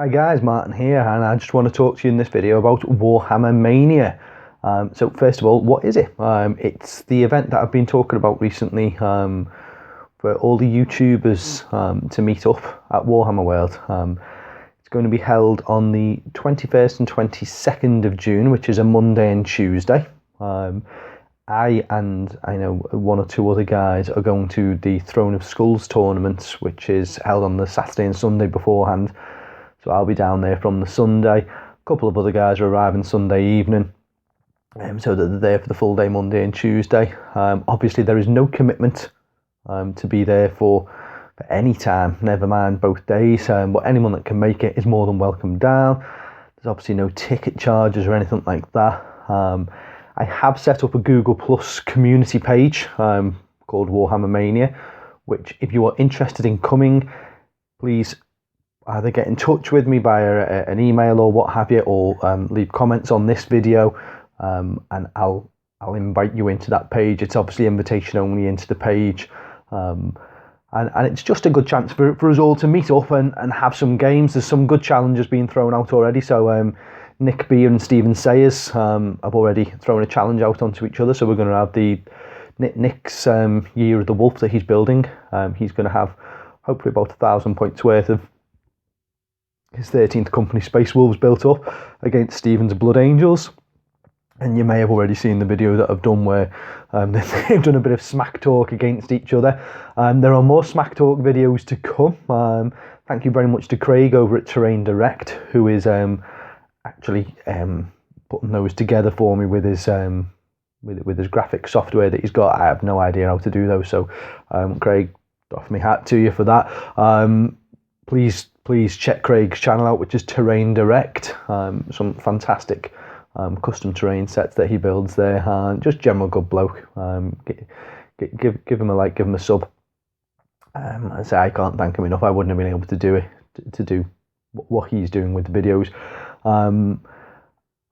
Hi guys, Martin here, and I just want to talk to you in this video about Warhammermania. So first of all, what is it? It's the event that I've been talking about recently for all the YouTubers to meet up at Warhammer World. It's going to be held on the 21st and 22nd of June, which is a Monday and Tuesday. I know one or two other guys are going to the Throne of Skulls tournament, which is held on the Saturday and Sunday beforehand. So I'll be down there from the Sunday. A couple of other guys are arriving Sunday evening, so that they're there for the full day Monday and Tuesday. Obviously, there is no commitment to be there for any time, never mind both days. But anyone that can make it is more than welcome down. There's obviously no ticket charges or anything like that. I have set up a Google Plus community page called Warhammermania, which if you are interested in coming, please either get in touch with me via an email or what have you, or leave comments on this video, and I'll invite you into that page. It's obviously invitation only into the page, and it's just a good chance for us all to meet up and have some games. There's some good challenges being thrown out already. So Nick Beer and Stephen Sayers have already thrown a challenge out onto each other. So we're going to have the Nick's Year of the Wolf that he's building. He's going to have hopefully about 1,000 points worth of his 13th Company Space Wolves built up against Stephen's Blood Angels. And you may have already seen the video that I've done where they've done a bit of smack talk against each other. There are more smack talk videos to come. Thank you very much to Craig over at Terrain Direct, who is actually putting those together for me with his graphic software that he's got. I have no idea how to do those, so Craig, doff my hat to you for that. Please check Craig's channel out, which is Terrain Direct. Some fantastic custom terrain sets that he builds there. Just general good bloke. Give him a like, give him a sub. I say I can't thank him enough. I wouldn't have been able to do it, to do what he's doing with the videos. So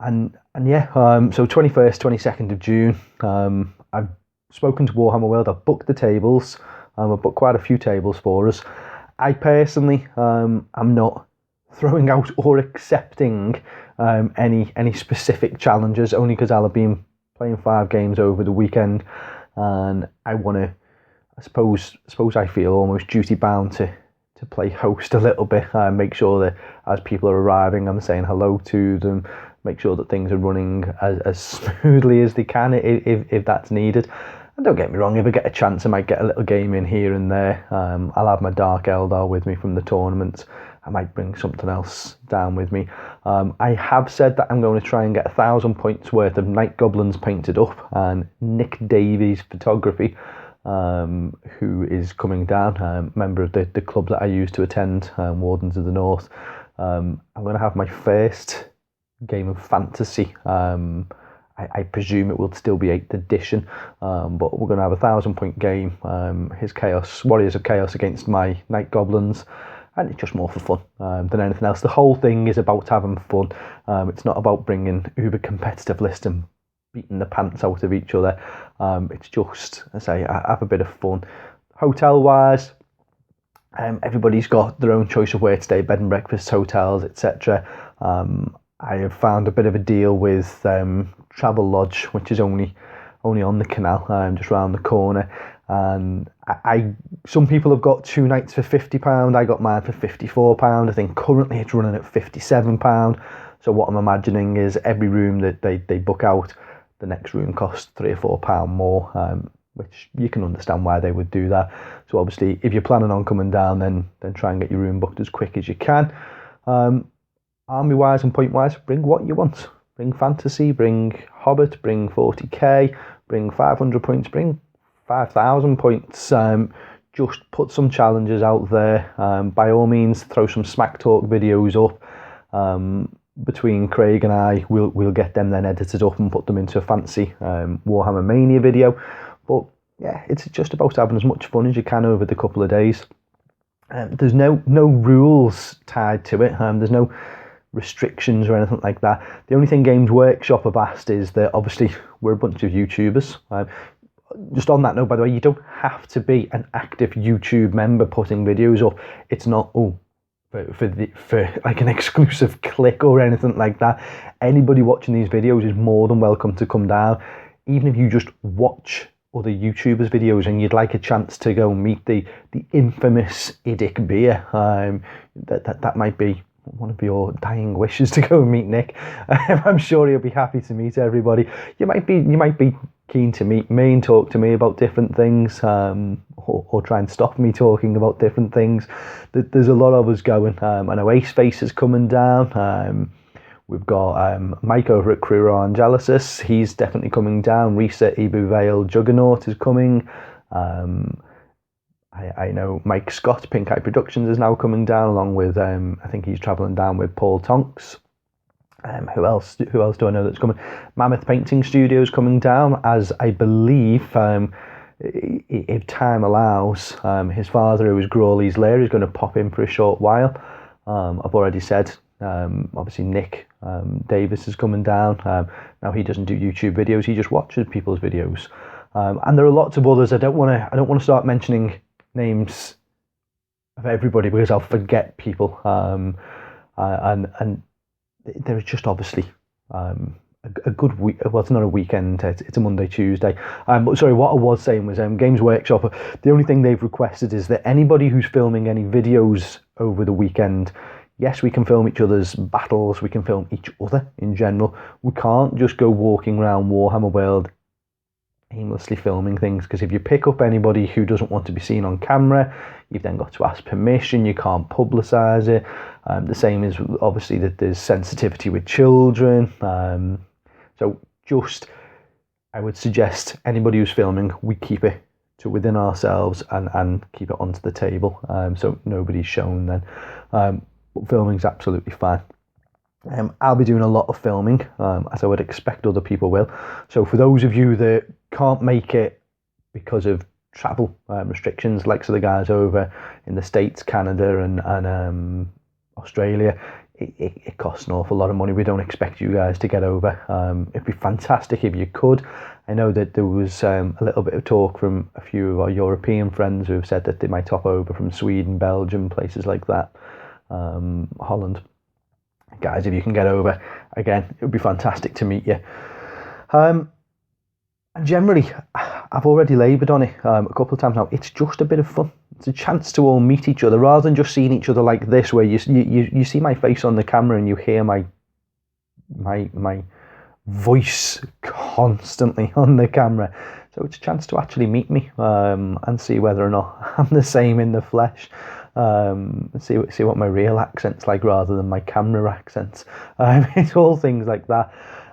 21st, 22nd of June. I've spoken to Warhammer World. I've booked the tables. I've booked quite a few tables for us. I personally am not throwing out or accepting any specific challenges, only because I'll have been playing 5 games over the weekend, and I want to, I suppose I feel almost duty bound to play host a little bit, make sure that as people are arriving, I'm saying hello to them, make sure that things are running as smoothly as they can if that's needed. And don't get me wrong, if I get a chance, I might get a little game in here and there. I'll have my Dark Eldar with me from the tournament. I might bring something else down with me. I have said that I'm going to try and get 1,000 points worth of Night Goblins painted up, and Nick Davies Photography, who is coming down, member of the club that I used to attend, Wardens of the North. I'm going to have my first game of fantasy. I presume it will still be 8th edition, but we're going to have a 1,000-point game. His Warriors of Chaos against my Night Goblins, and it's just more for fun than anything else. The whole thing is about having fun. It's not about bringing uber competitive lists and beating the pants out of each other. It's just, I say, I have a bit of fun. Hotel wise, everybody's got their own choice of where to stay, bed and breakfast, hotels, etc. I have found a bit of a deal with Travel Lodge, which is only on the canal, just round the corner. And some people have got 2 nights for £50. I got mine for £54. I think currently it's running at £57. So what I'm imagining is every room that they book out, the next room costs £3 or £4 more, which you can understand why they would do that. So obviously, if you're planning on coming down, then try and get your room booked as quick as you can. Army wise and point wise, bring what you want. Bring fantasy, bring Hobbit, bring 40k, bring 500 points, bring 5,000 points. Just put some challenges out there. By all means, throw some smack talk videos up. Between Craig and I, we'll get them then edited up and put them into a fancy Warhammermania video. But yeah, it's just about having as much fun as you can over the couple of days. There's no rules tied to it. There's no restrictions or anything like that. The only thing Games Workshop have asked is that obviously we're a bunch of YouTubers. Just on that note, by the way, you don't have to be an active YouTube member putting videos up. It's not, oh, for like an exclusive click or anything like that. Anybody watching these videos is more than welcome to come down. Even if you just watch other YouTubers' videos and you'd like a chance to go meet the infamous Idic Beer, that might be one of your dying wishes, to go and meet Nick. I'm sure he'll be happy to meet everybody. You might be keen to meet me and talk to me about different things, or try and stop me talking about different things. There's a lot of us going. I know Ace Face is coming down. We've got Mike over at Crew Angelicis. He's definitely coming down. Reset Ibu Vale Juggernaut is coming. I know Mike Scott, Pink Eye Productions, is now coming down, along with I think he's travelling down with Paul Tonks. Who else do I know that's coming? Mammoth Painting Studios coming down, as I believe, if time allows, his father, who is Grawley's Lair, is going to pop in for a short while. I've already said, obviously Nick Davis is coming down. Now he doesn't do YouTube videos; he just watches people's videos. And there are lots of others. I don't want to start mentioning names of everybody because I'll forget people. And there is just obviously a good week. Well, it's not a weekend. It's a Monday, Tuesday. But sorry, what I was saying was Games Workshop. The only thing they've requested is that anybody who's filming any videos over the weekend, yes, we can film each other's battles. We can film each other in general. We can't just go walking around Warhammer World aimlessly filming things, because if you pick up anybody who doesn't want to be seen on camera, you've then got to ask permission. You can't publicise it. The same is obviously that there's sensitivity with children. So just, I would suggest anybody who's filming, we keep it to within ourselves and keep it onto the table, so nobody's shown then. But filming's absolutely fine. I'll be doing a lot of filming, as I would expect other people will. So for those of you that can't make it because of travel restrictions, like so the guys over in the States, Canada and Australia, it costs an awful lot of money. We don't expect you guys to get over. It'd be fantastic if you could. I know that there was a little bit of talk from a few of our European friends who have said that they might hop over from Sweden, Belgium, places like that, Holland. Guys, if you can get over, again, it would be fantastic to meet you. And generally, I've already laboured on it a couple of times now. It's just a bit of fun. It's a chance to all meet each other, rather than just seeing each other like this, where you see my face on the camera and you hear my voice constantly on the camera. So it's a chance to actually meet me and see whether or not I'm the same in the flesh. See what my real accent's like rather than my camera accents. It's all things like that.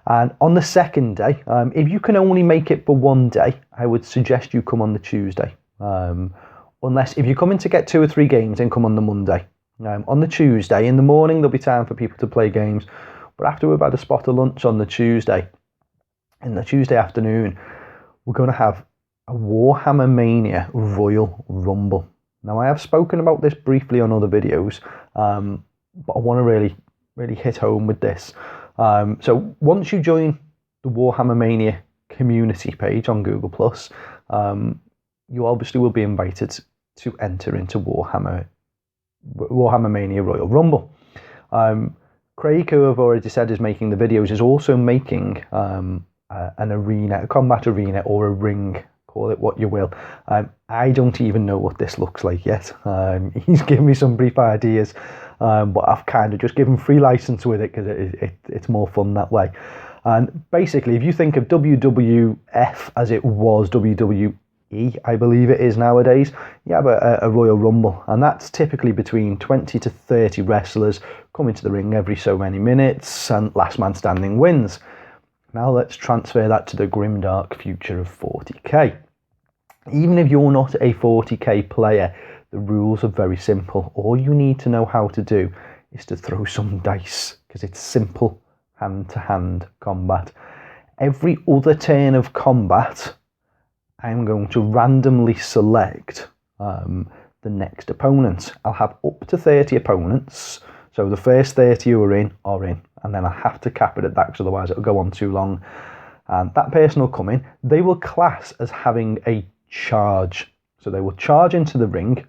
And on the second day, if you can only make it for one day, I would suggest you come on the Tuesday. Unless if you're coming to get 2 or 3 games, then come on the Monday. On the Tuesday in the morning, there'll be time for people to play games, but after we've had a spot of lunch on the Tuesday, in the Tuesday afternoon, we're going to have a Warhammermania Royal Rumble. Now, I have spoken about this briefly on other videos, but I want to really hit home with this. So once you join the Warhammermania community page on Google+, you obviously will be invited to enter into Warhammermania Royal Rumble. Craig, who I've already said is making the videos, is also making an arena, a combat arena, or a ring. Call it what you will. I don't even know what this looks like yet. He's given me some brief ideas, but I've kind of just given free license with it because it's more fun that way. And basically, if you think of WWF as it was WWE, I believe it is nowadays, you have a Royal Rumble, and that's typically between 20 to 30 wrestlers coming to the ring every so many minutes, and last man standing wins. Now let's transfer that to the grimdark future of 40k. Even if you're not a 40k player, the rules are very simple. All you need to know how to do is to throw some dice, because it's simple hand-to-hand combat. Every other turn of combat, I'm going to randomly select the next opponent. I'll have up to 30 opponents, so the first 30 who are in, and then I have to cap it at that, because otherwise it'll go on too long. And that person will come in. They will class as having a charge. So they will charge into the ring,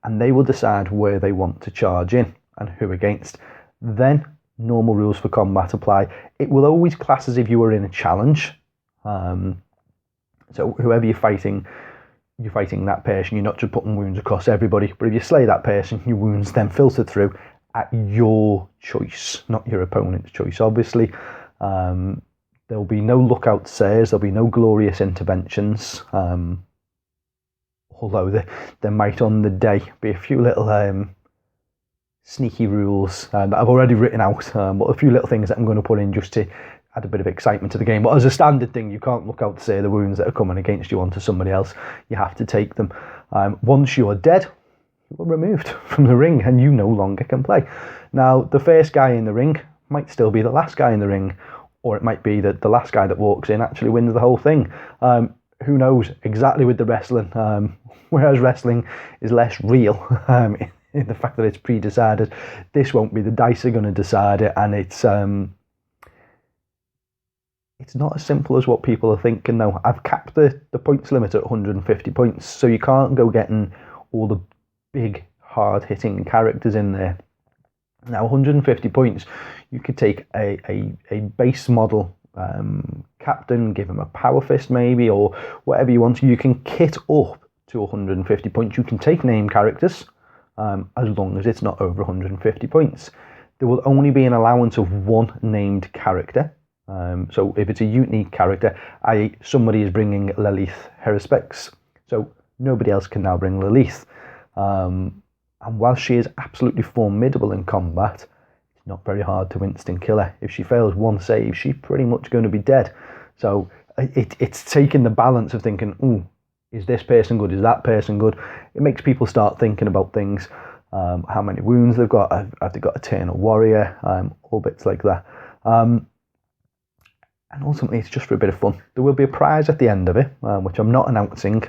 and they will decide where they want to charge in. and who against. Then normal rules for combat apply. It will always class as if you were in a challenge. So whoever you're fighting that person. You're not just putting wounds across everybody, but if you slay that person, your wounds then filter through at your choice, not your opponent's choice. Obviously, there'll be no lookout saves, there'll be no glorious interventions, although there might on the day be a few little sneaky rules that I've already written out, but a few little things that I'm going to put in just to add a bit of excitement to the game. But as a standard thing, you can't look out to say the wounds that are coming against you onto somebody else. You have to take them. Once you're dead, you're removed from the ring and you no longer can play. Now, the first guy in the ring might still be the last guy in the ring, or it might be that the last guy that walks in actually wins the whole thing. Who knows? Exactly with the wrestling. Whereas wrestling is less real in the fact that it's pre-decided. This won't be. The dice are going to decide it, and it's not as simple as what people are thinking now. I've capped the points limit at 150 points, so you can't go getting all the big, hard-hitting characters in there. Now, 150 points, you could take a base model captain, give him a power fist maybe, or whatever you want. You can kit up to 150 points. You can take name characters, as long as it's not over 150 points. There will only be an allowance of one named character. So if it's a unique character, i.e. somebody is bringing Lilith Herespex, so nobody else can now bring Lilith. And while she is absolutely formidable in combat, it's not very hard to instant kill her. If she fails one save, she's pretty much going to be dead. So it's taking the balance of thinking, ooh, is this person good? Is that person good? It makes people start thinking about things. How many wounds they've got, have they got Eternal Warrior, all bits like that. And ultimately, it's just for a bit of fun. There will be a prize at the end of it, which I'm not announcing.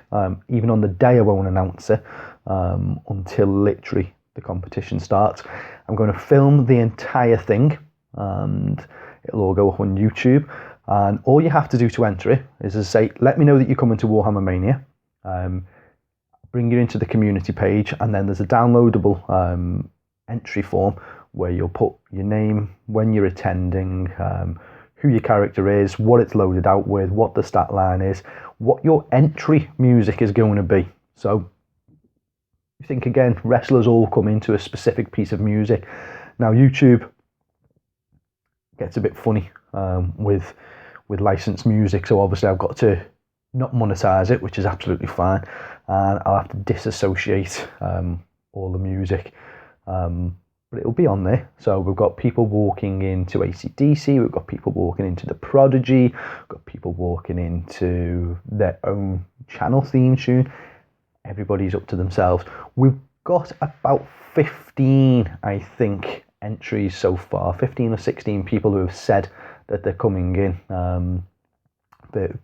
Even on the day, I won't announce it until literally the competition starts. I'm going to film the entire thing, and it'll all go up on YouTube. And all you have to do to enter it is to say, let me know that you're coming to Warhammermania. Bring you into the community page, and then there's a downloadable entry form where you'll put your name, when you're attending, who your character is, what it's loaded out with, what the stat line is, what your entry music is going to be. So you think again, wrestlers all come into a specific piece of music. Now YouTube gets a bit funny with licensed music, so obviously I've got to not monetize it, which is absolutely fine, and I'll have to disassociate all the music. But it'll be on there. So we've got people walking into AC/DC, we've got people walking into The Prodigy, we've got people walking into their own channel theme tune. Everybody's up to themselves. We've got about 15, I think, entries so far, 15 or 16 people who have said that they're coming in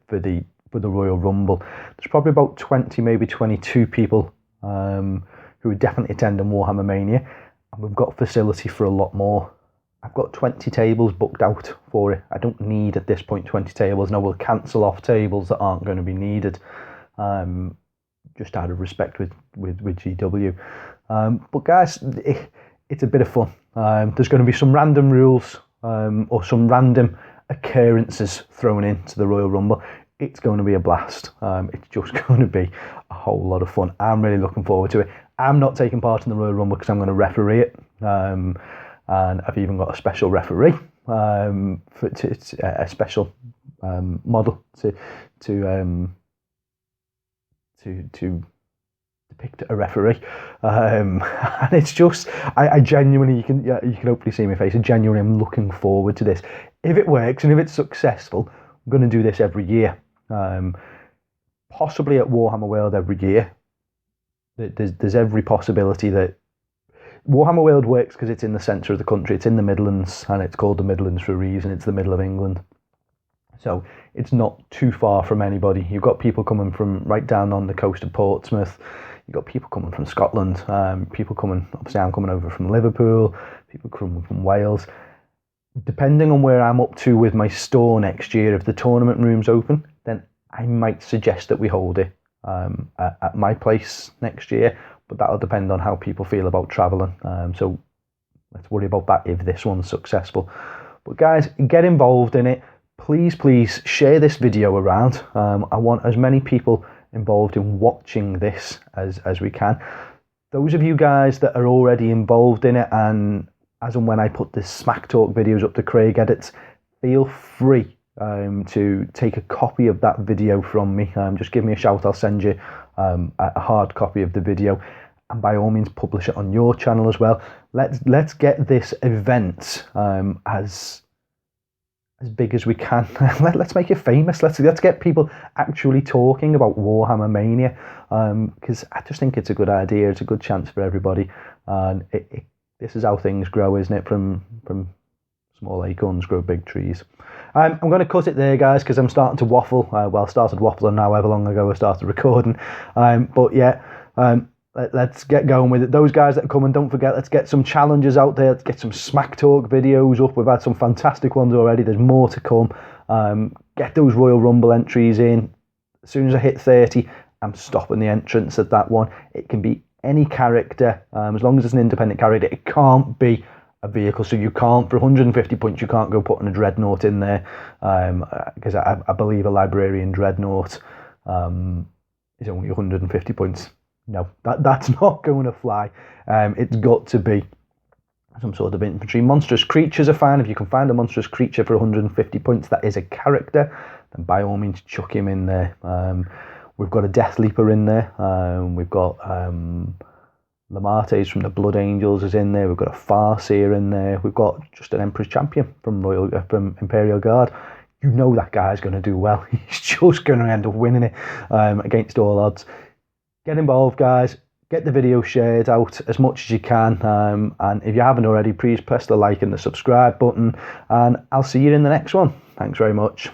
for the Royal Rumble. There's probably about 20, maybe 22 people who are definitely attending Warhammermania. And we've got facility for a lot more. I've got 20 tables booked out for it. I don't need at this point 20 tables. Now we'll cancel off tables that aren't going to be needed, just out of respect with GW. But guys, it's a bit of fun. There's going to be some random rules or some random occurrences thrown into the Royal Rumble. It's going to be a blast. It's just going to be a whole lot of fun. I'm really looking forward to it. I'm not taking part in the Royal Rumble because I'm going to referee it, and I've even got a special referee, a special model to depict a referee, and it's just I genuinely, you can hopefully see my face. I genuinely am looking forward to this. If it works and if it's successful, I'm going to do this every year, possibly at Warhammer World every year. There's every possibility that Warhammer World works because it's in the centre of the country. It's in the Midlands, and it's called the Midlands for a reason. It's the middle of England, so it's not too far from anybody. You've got people coming from right down on the coast of Portsmouth. You've got people coming from Scotland. People coming. Obviously, I'm coming over from Liverpool. People coming from Wales. Depending on where I'm up to with my store next year, if the tournament room's open, then I might suggest that we hold it at my place next year, but that'll depend on how people feel about travelling. So let's worry about that if this one's successful. But guys, get involved in it. Please share this video around. I want as many people involved in watching this as we can. Those of you guys that are already involved in it, and as and when I put the Smack Talk videos up to Craig Edits, feel free to take a copy of that video from me. Just give me a shout, I'll send you a hard copy of the video, and by all means publish it on your channel as well. Let's get this event as big as we can. Let's make it famous. Let's get people actually talking about Warhammermania, because I just think it's a good idea. It's a good chance for everybody, and this is how things grow, isn't it? From small acorns grow big trees. I'm going to cut it there, guys, because I'm starting to waffle. Well, I started waffling now, however long ago I started recording. But yeah, let's get going with it. Those guys that are coming, don't forget, let's get some challenges out there. Let's get some Smack Talk videos up. We've had some fantastic ones already. There's more to come. Get those Royal Rumble entries in. As soon as I hit 30, I'm stopping the entrance at that one. It can be any character, as long as it's an independent character. It can't be a vehicle, so you can't, for 150 points, you can't go putting a Dreadnought in there, because I believe a Librarian Dreadnought is only 150 points. No, that's not going to fly. It's got to be some sort of infantry. Monstrous creatures are fine. If you can find a monstrous creature for 150 points that is a character, then by all means chuck him in there. We've got a Death Leaper in there. We've got Lamartes from the Blood Angels is in there. We've got a Farseer in there. We've got just an Emperor's Champion from Imperial Guard. You know that guy's going to do well. He's just going to end up winning it against all odds. Get involved, guys. Get the video shared out as much as you can. And if you haven't already, please press the like and the subscribe button. And I'll see you in the next one. Thanks very much.